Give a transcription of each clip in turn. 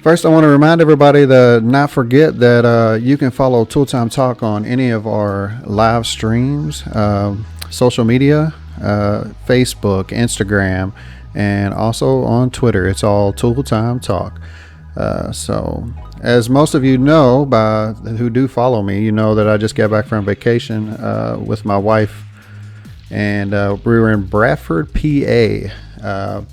First, I want to remind everybody to not forget that you can follow Tooltime Talk on any of our live streams, social media, Facebook, Instagram, and also on Twitter. It's all Tooltime Talk. So, as most of you know, who do follow me, you know that I just got back from vacation with my wife, and we were in Bradford, PA.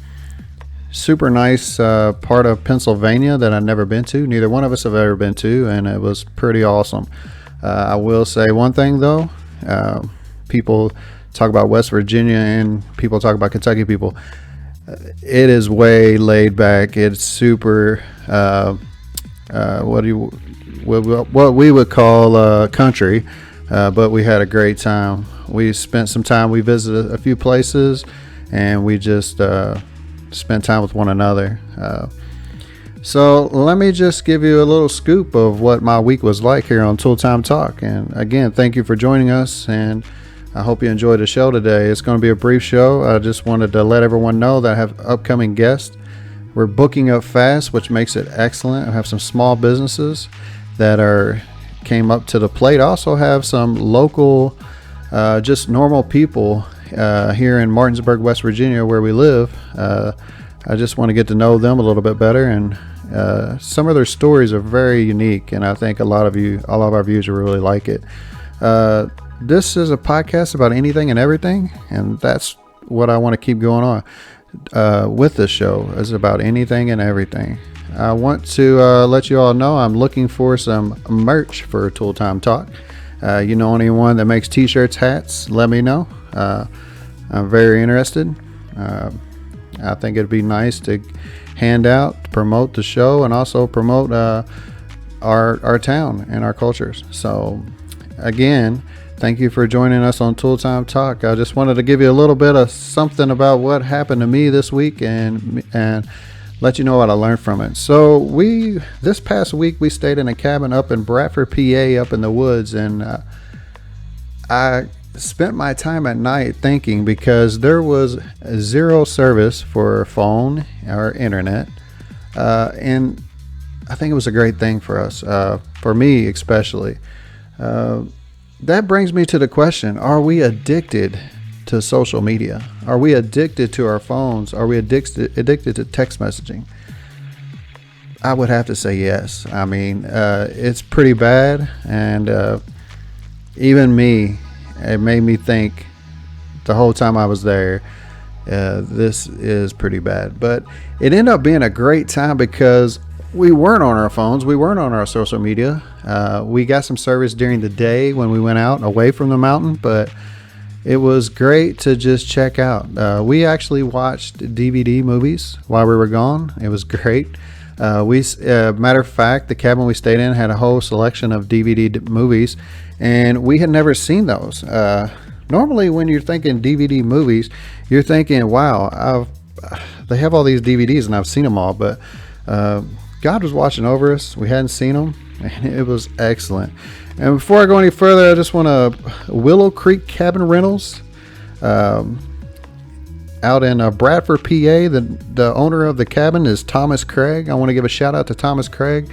Super nice part of Pennsylvania that I've never been to. Neither one of us have ever been to, and it was pretty awesome. I will say one thing though. People talk about West Virginia and people talk about Kentucky people. It is way laid back. It's super what we would call country, but we had a great time. We spent some time. We visited a few places, and we just spend time with one another. So let me just give you a little scoop of what my week was like here on Tooltime Talk. And again, thank you for joining us, and I hope you enjoyed the show today. It's going to be a brief show. I just wanted to let everyone know that I have upcoming guests. We're booking up fast, which makes it excellent. I have some small businesses that came up to the plate. I also have some local, just normal people here in Martinsburg, West Virginia, where we live. I just want to get to know them a little bit better, and some of their stories are very unique, and I think all of our viewers will really like it. This is a podcast about anything and everything, and that's what I want to keep going on with this show. Is about anything and everything. I want to let you all know I'm looking for some merch for Tooltime Talk. You know anyone that makes t-shirts, hats, let me know. I'm very interested. I think it'd be nice to hand out, promote the show, and also promote our town and our cultures. So again, thank you for joining us on Tooltime Talk. I just wanted to give you a little bit of something about what happened to me this week and let you know what I learned from it. So this past week we stayed in a cabin up in Bradford, PA, up in the woods, and I spent my time at night thinking, because there was zero service for phone or internet, and I think it was a great thing for us, for me especially. That brings me to the question, are we addicted to social media? Are we addicted to our phones? Are we addicted to text messaging? I would have to say yes. I mean, it's pretty bad, and even me, it made me think the whole time I was there, this is pretty bad. But it ended up being a great time because we weren't on our phones. We weren't on our social media. We got some service during the day when we went out away from the mountain, but it was great to just check out. We actually watched DVD movies while we were gone. It was great. Matter of fact, the cabin we stayed in had a whole selection of DVD movies, and we had never seen those. Normally, when you're thinking DVD movies, you're thinking, wow, they have all these DVDs and I've seen them all, but God was watching over us. We hadn't seen them, and it was excellent. And before I go any further, I just want to Willow Creek Cabin Rentals out in Bradford, PA. The owner of the cabin is Thomas Craig. I want to give a shout out to Thomas Craig,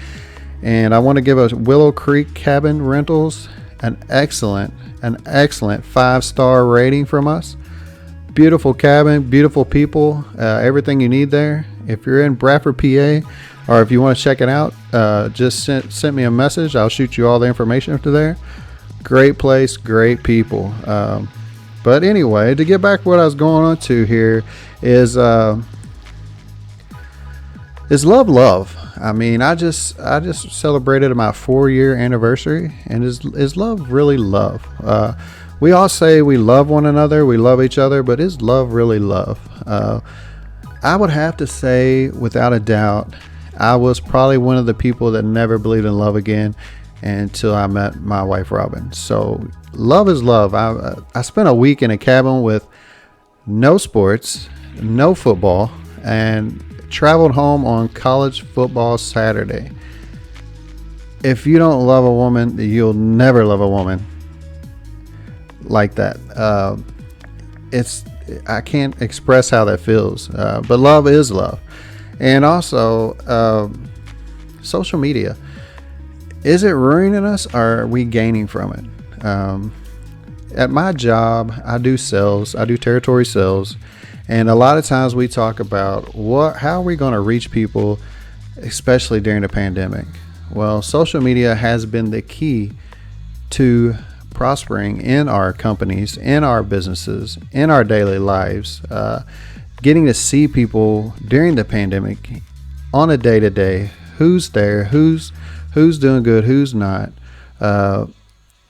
and I want to give a Willow Creek Cabin Rentals an excellent 5-star rating from us. Beautiful cabin, beautiful people, everything you need there. If you're in Bradford, PA, or if you want to check it out, just send me a message. I'll shoot you all the information up to there. Great place, great people. But anyway, to get back to what I was going on to here is love. I mean, I just celebrated my 4-year anniversary, and is love really love? We all say we love one another, we love each other, but is love really love? I would have to say, without a doubt, I was probably one of the people that never believed in love again until I met my wife, Robin. So love is love. I spent a week in a cabin with no sports, no football, and traveled home on college football Saturday. If you don't love a woman, you'll never love a woman like that. I can't express how that feels, but love is love. And also, social media, is it ruining us or are we gaining from it? At my job, I do sales. I do territory sales. And a lot of times we talk about how are we going to reach people, especially during the pandemic? Well, social media has been the key to prospering in our companies, in our businesses, in our daily lives. Getting to see people during the pandemic on a day-to-day, who's there, who's doing good, who's not.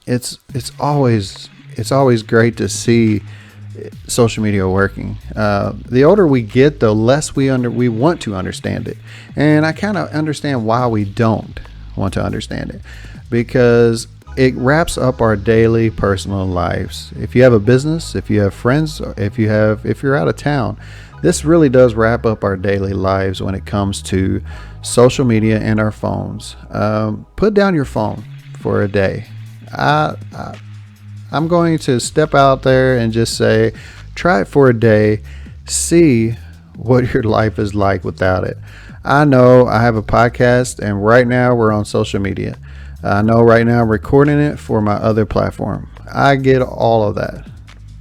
It's always great to see social media working. The older we get, the less we want to understand it, and I kind of understand why we don't want to understand it, because it wraps up our daily personal lives. If you have a business, if you have friends, if you're out of town, this really does wrap up our daily lives when it comes to social media and our phones. Put down your phone for a day. I'm going to step out there and just say, try it for a day. See what your life is like without it. I know I have a podcast, and right now we're on social media. I know right now I'm recording it for my other platform. I get all of that.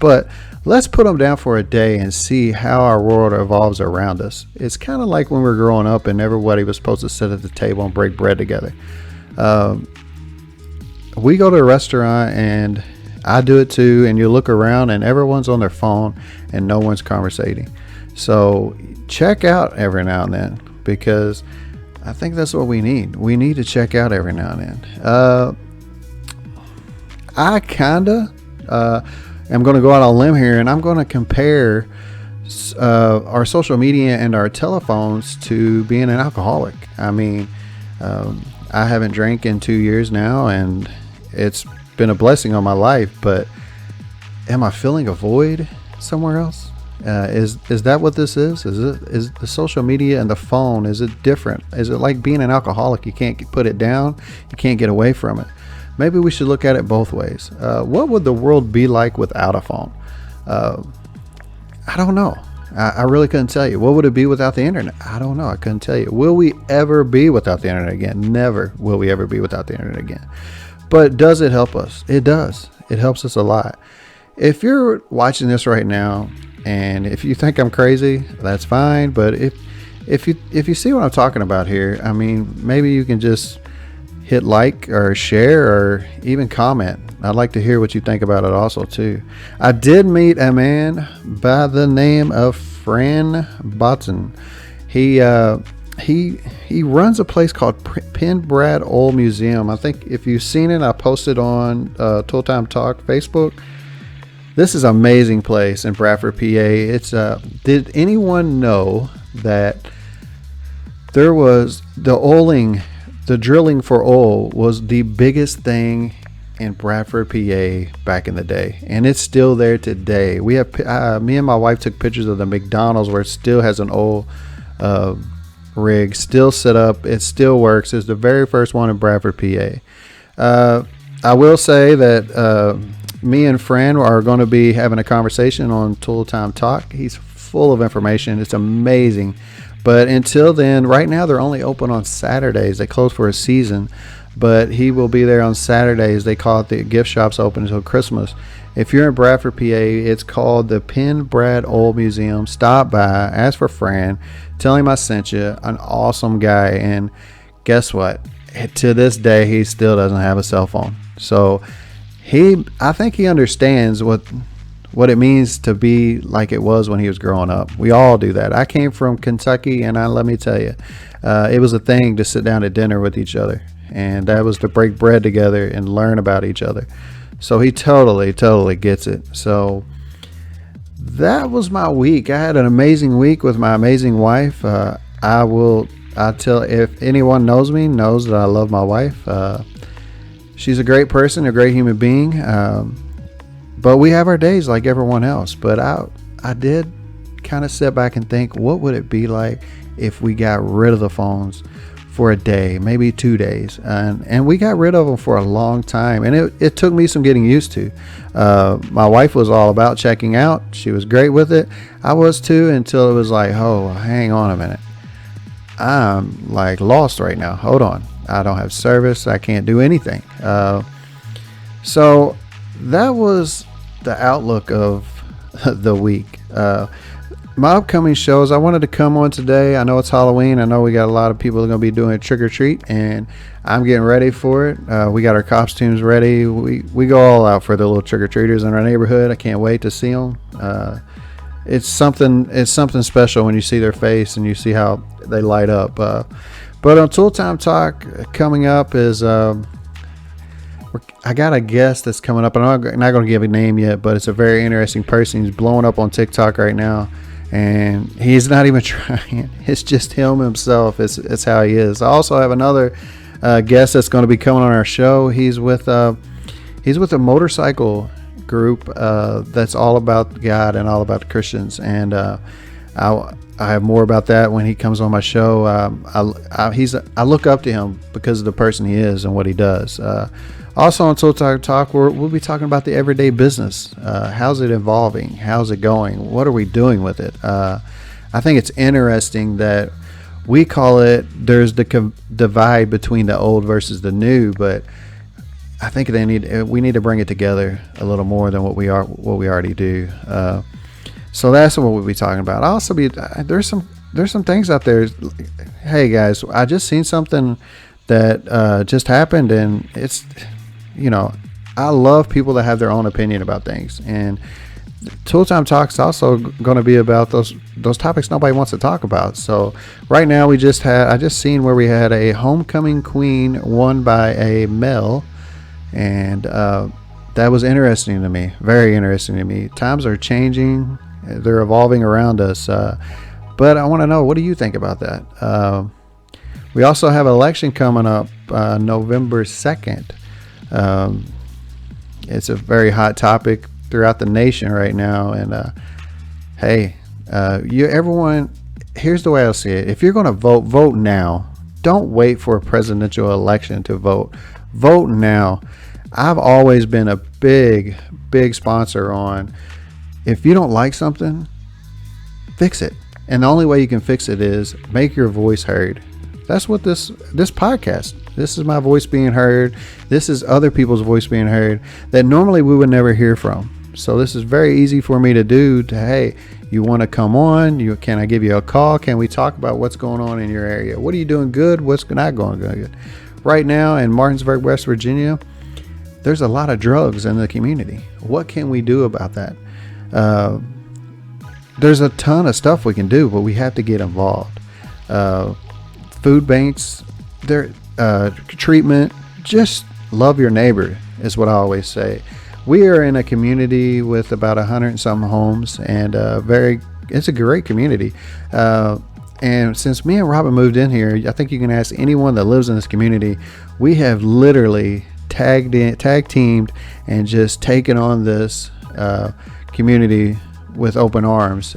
But let's put them down for a day and see how our world evolves around us. It's kind of like when we were growing up and everybody was supposed to sit at the table and break bread together. We go to a restaurant, and I do it too, and you look around and everyone's on their phone and no one's conversating. So check out every now and then, because I think that's what we need. We need to check out every now and then. I kinda am going to go out on a limb here, and I'm going to compare our social media and our telephones to being an alcoholic. I mean, I haven't drank in 2 years now, and it's been a blessing on my life, but am I filling a void somewhere else? Is that what this is? Is the social media and the phone, is it different? Is it like being an alcoholic? You can't put it down. You can't get away from it. Maybe we should look at it both ways. What would the world be like without a phone? I don't know. I really couldn't tell you. What would it be without the internet? I don't know. I couldn't tell you. Will we ever be without the internet again? Never will we ever be without the internet again. But does it help us? It does. It helps us a lot. If you're watching this right now, and if you think I'm crazy, that's fine. But if you see what I'm talking about here, I mean, maybe you can just hit like or share or even comment. I'd like to hear what you think about it also too. I did meet a man by the name of Fran Botson. He runs a place called Penn Brad Old Museum. I think if you've seen it, I posted on Tooltime Talk Facebook. This is an amazing place in Bradford, PA. It's did anyone know that there was the drilling for oil was the biggest thing in Bradford, PA back in the day, and it's still there today. We have me and my wife took pictures of the McDonald's where it still has an oil rig still set up. It still works. It's the very first one in Bradford, PA. I will say that me and Fran are going to be having a conversation on Tooltime Talk. He's full of information. It's amazing. But until then, right now they're only open on Saturdays. They close for a season, but he will be there on Saturdays. They call it the gift shops open until Christmas. If you're in Bradford, PA, it's called the Penn Brad Old Museum. Stop by, ask for Fran, tell him I sent you. An awesome guy, and guess what? To this day, he still doesn't have a cell phone. So I think he understands what it means to be like it was when he was growing up. We all do that. I came from Kentucky, and let me tell you, it was a thing to sit down at dinner with each other, and that was to break bread together and learn about each other. So he totally gets it. So that was my week. I had an amazing week with my amazing wife. If anyone knows me, knows that I love my wife. She's a great person, a great human being. But we have our days like everyone else. But I did kind of sit back and think, what would it be like if we got rid of the phones for a day, maybe 2 days? And we got rid of them for a long time. And it took me some getting used to. My wife was all about checking out. She was great with it. I was too, until it was like, oh, hang on a minute. I'm like lost right now. Hold on. I don't have service. I can't do anything. So that was the outlook of the week. My upcoming shows, I wanted to come on today. I know it's Halloween. I know we got a lot of people that are going to be doing trick or treat, and I'm getting ready for it. We got our costumes ready. We go all out for the little trick or treaters in our neighborhood. I can't wait to see them. It's something special when you see their face and you see how they light up. But on Tooltime Talk coming up is I got a guest that's coming up. I'm not going to give a name yet, but it's a very interesting person. He's blowing up on TikTok right now, and he's not even trying. It's just him himself. It's how he is. I also have another guest that's going to be coming on our show. He's with a motorcycle group that's all about God and all about the Christians, and I have more about that when he comes on my show. I look up to him because of the person he is and what he does. Also on Tooltime Talk, we'll be talking about the everyday business. How's it evolving? How's it going? What are we doing with it? I think it's interesting that we call it, there's the divide between the old versus the new, but I think we need to bring it together a little more than what we already do. So that's what we'll be talking about. There's some things out there. Hey guys, I just seen something that just happened, and it's, I love people that have their own opinion about things. And Tooltime Talk's also going to be about those topics nobody wants to talk about. So right now I just seen where we had a homecoming queen won by a male, and that was interesting to me. Very interesting to me. Times are changing. They're evolving around us. But I want to know, what do you think about that? We also have an election coming up November 2nd. It's a very hot topic throughout the nation right now. And hey, everyone, here's the way I'll see it. If you're going to vote now. Don't wait for a presidential election to vote. Vote now. I've always been a big sponsor on, if you don't like something, fix it. And the only way you can fix it is make your voice heard. That's what this podcast, this is my voice being heard. This is other people's voice being heard that normally we would never hear from. So this is very easy for me to do. Hey, you want to come on? Can I give you a call? Can we talk about what's going on in your area? What are you doing good? What's not going good? Right now in Martinsburg, West Virginia, there's a lot of drugs in the community. What can we do about that? There's a ton of stuff we can do, but we have to get involved. Food banks, treatment, just love your neighbor is what I always say. We are in a community with about 100 and some homes, and it's a great community. And since me and Robin moved in here, I think you can ask anyone that lives in this community. We have literally tag teamed and just taken on this community with open arms,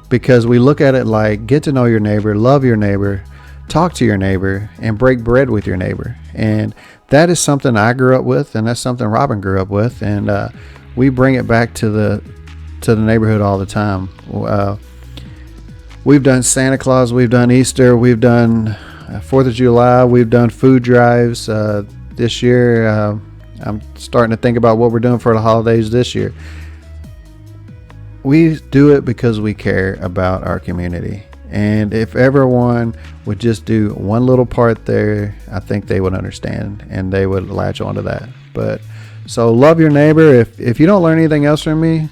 because we look at it like, get to know your neighbor, love your neighbor, talk to your neighbor, and break bread with your neighbor. And that is something I grew up with, and that's something Robin grew up with, and we bring it back to the neighborhood all the time. We've done Santa Claus, we've done Easter, we've done 4th of July, we've done food drives. This year, I'm starting to think about what we're doing for the holidays this year. We do it because we care about our community. And if everyone would just do one little part there, I think they would understand and they would latch onto that. But so love your neighbor. If you don't learn anything else from me,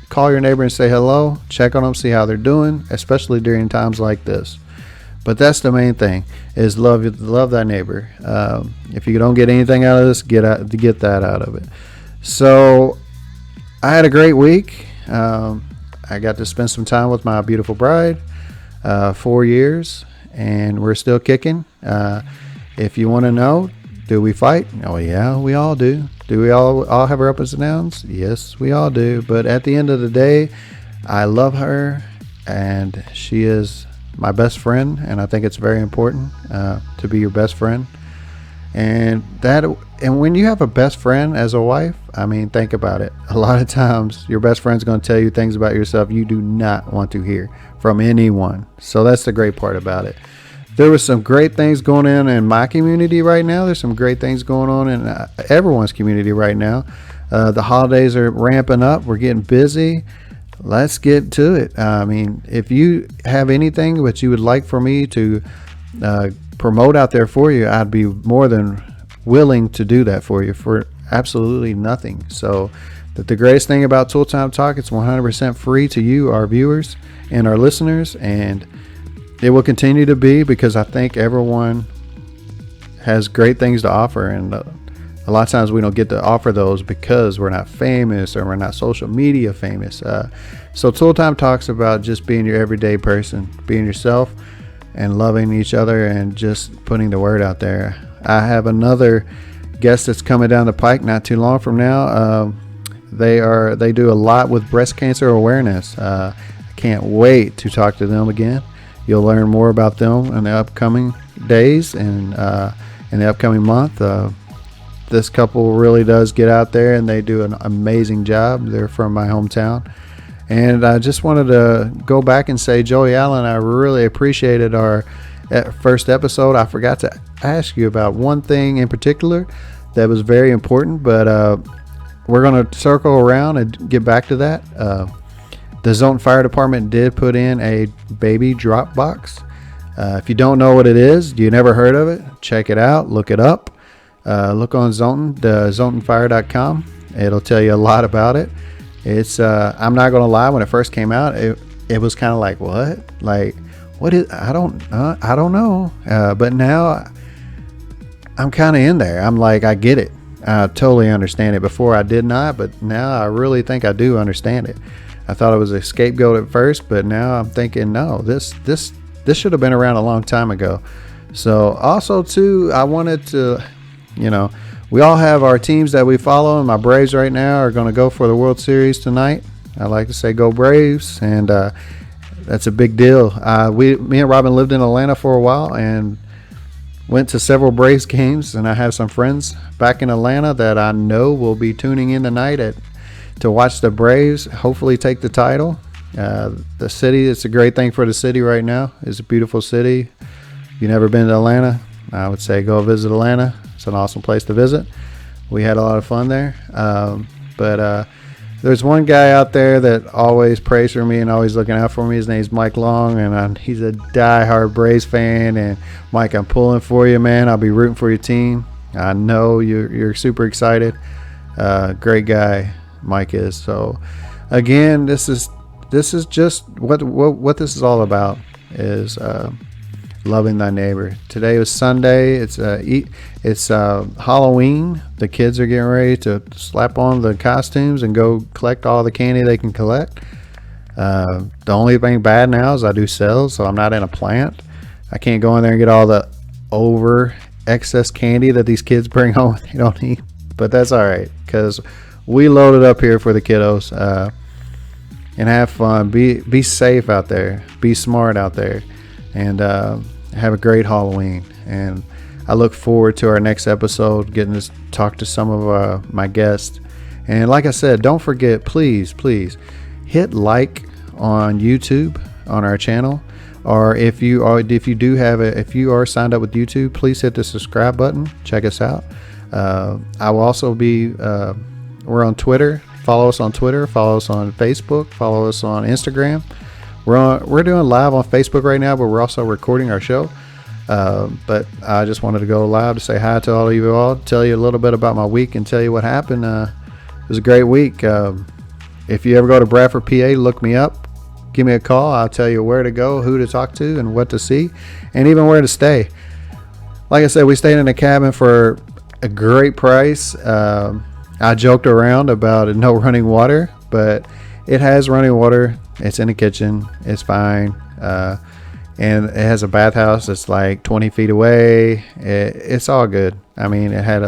call your neighbor and say hello, check on them, see how they're doing, especially during times like this. But that's the main thing, is love thy neighbor. If you don't get anything out of this, get that out of it. So I had a great week. I got to spend some time with my beautiful bride, 4 years, and we're still kicking. If you want to know, do we fight? Oh yeah, we all do. Do we all have our ups and downs? Yes, we all do. But at the end of the day, I love her, and she is my best friend, and I think it's very important to be your best friend. And when you have a best friend as a wife, I mean, think about it. A lot of times your best friend's going to tell you things about yourself you do not want to hear from anyone. So that's the great part about it. There was some great things going on in my community right now. There's some great things going on in everyone's community right now. The holidays are ramping up. We're getting busy. Let's get to it. I mean, if you have anything that you would like for me to promote out there for you, I'd be more than willing to do that for you for absolutely nothing. So the greatest thing about Tooltime Talk, it's 100% free to you, our viewers and our listeners, and it will continue to be, because I think everyone has great things to offer, and a lot of times we don't get to offer those because we're not famous or we're not social media famous. So Tooltime talks about just being your everyday person, being yourself and loving each other and just putting the word out there. I have another guest that's coming down the pike not too long from now. They do a lot with breast cancer awareness. I can't wait to talk to them again. You'll learn more about them in the upcoming days and in the upcoming month. This couple really does get out there and they do an amazing job. They're from my hometown. And I just wanted to go back and say, Joey Allen, I really appreciated our first episode. I forgot to ask you about one thing in particular that was very important, but we're going to circle around and get back to that. The Zone Fire Department did put in a baby drop box. If you don't know what it is, you never heard of it, check it out, look it up. Look on zonefire.com. It'll tell you a lot about it. It's I'm not going to lie, when it first came out, it was kind of like, what is, I don't know. But now I'm kind of in there. I'm like, I get it. I totally understand it. Before I did not, but now I really think I do understand it. I thought it was a scapegoat at first, but now I'm thinking, no, this should have been around a long time ago. So also too, I wanted to, we all have our teams that we follow, and my Braves right now are going to go for the World Series tonight. I like to say go Braves, and that's a big deal. Me and Robin lived in Atlanta for a while and went to several Braves games, and I have some friends back in Atlanta that I know will be tuning in tonight to watch the Braves hopefully take the title. The city, it's a great thing for the city right now. It's a beautiful city. If you've never been to Atlanta, I would say go visit Atlanta. It's an awesome place to visit. We had a lot of fun there. But there's one guy out there that always prays for me and always looking out for me. His name's Mike Long, and he's a diehard Braves fan. And Mike, I'm pulling for you, man. I'll be rooting for your team. I know you're super excited. Great guy, Mike is. So again, this is just what this is all about, is loving thy neighbor. Today was Sunday. It's Halloween. The kids are getting ready to slap on the costumes and go collect all the candy they can collect. The only thing bad now is I do sales, so I'm not in a plant. I can't go in there and get all the over excess candy that these kids bring home they don't eat. But that's all right, because we loaded up here for the kiddos. And have fun. Be safe out there. Be smart out there. And have a great Halloween. And I look forward to our next episode, getting to talk to some of my guests. And like I said, don't forget, please hit like on YouTube on our channel. Or if you are signed up with YouTube, please hit the subscribe button. Check us out. I will also be we're on Twitter. Follow us on Twitter. Follow us on Facebook. Follow us on Instagram. We're doing live on Facebook right now, but we're also recording our show. But I just wanted to go live to say hi to all of you all, tell you a little bit about my week, and tell you what happened. It was a great week. If you ever go to Bradford, PA, look me up. Give me a call. I'll tell you where to go, who to talk to, and what to see, and even where to stay. Like I said, we stayed in a cabin for a great price. I joked around about no running water, but it has running water. It's in the kitchen. It's fine. And it has a bathhouse that's like 20 feet away. It's all good. I mean, it had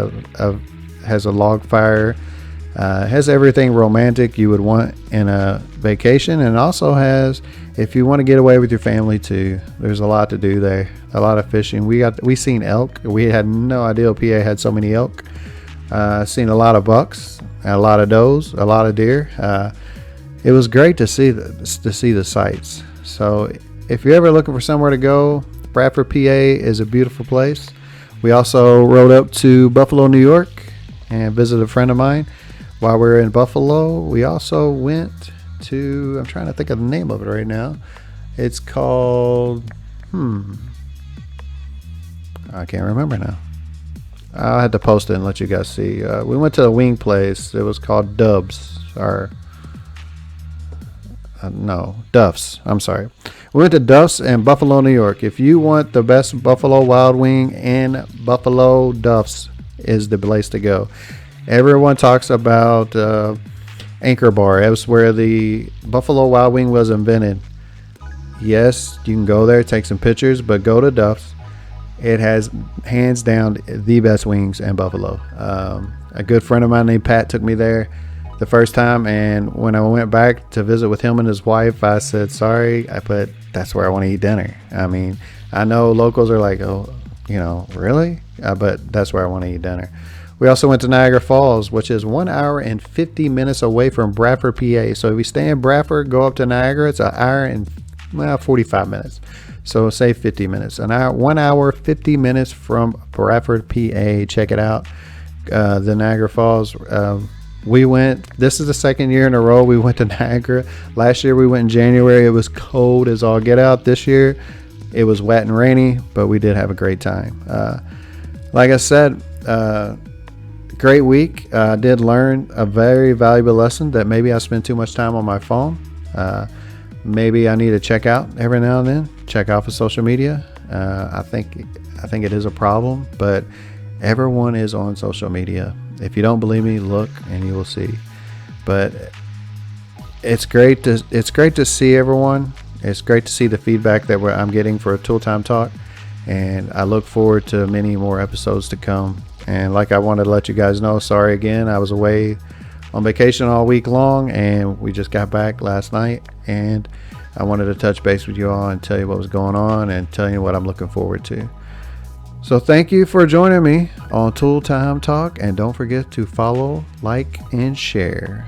has a log fire. It has everything romantic you would want in a vacation, and also has, if you want to get away with your family too, there's a lot to do there. A lot of fishing. We seen elk. We had no idea PA had so many elk. Seen a lot of bucks, a lot of does, a lot of deer. It was great to see the sights. So if you're ever looking for somewhere to go, Bradford, PA is a beautiful place. We also rode up to Buffalo, New York, and visited a friend of mine. While we were in Buffalo, we also went to, I'm trying to think of the name of it right now. It's called, I can't remember now. I'll have to post it and let you guys see. We went to a wing place. It was called Duff's. I'm sorry. We went to Duff's in Buffalo, New York. If you want the best Buffalo Wild Wing in Buffalo, Duff's is the place to go. Everyone talks about Anchor Bar. It was where the Buffalo Wild Wing was invented. Yes, you can go there, take some pictures, but go to Duff's. It has hands down the best wings in Buffalo. A good friend of mine named Pat took me there the first time, and when I went back to visit with him and his wife, I said, sorry, but that's where I want to eat dinner. I mean, I know locals are like, oh, really? But that's where I want to eat dinner. We also went to Niagara Falls, which is 1 hour and 50 minutes away from Bradford, PA. So if you stay in Bradford, go up to Niagara, it's 1 hour and 45 minutes. So say 50 minutes. 1 hour, 50 minutes from Bradford, PA. Check it out. The Niagara Falls. We went, this is the second year in a row we went to Niagara. Last year we went in January. It was cold as all get out. This year it was wet and rainy, but we did have a great time. Like I said, great week. I did learn a very valuable lesson that maybe I spend too much time on my phone. Maybe I need to check out every now and then. Check out for social media. I think it is a problem, but everyone is on social media. If you don't believe me, look and you will see. But it's great to see everyone. It's great to see the feedback that I'm getting for a Tooltime Talk, and I look forward to many more episodes to come. And like I wanted to let you guys know, sorry again, I was away on vacation all week long, and we just got back last night, and I wanted to touch base with you all and tell you what was going on and tell you what I'm looking forward to. So thank you for joining me on Tooltime Talk, and don't forget to follow, like, and share.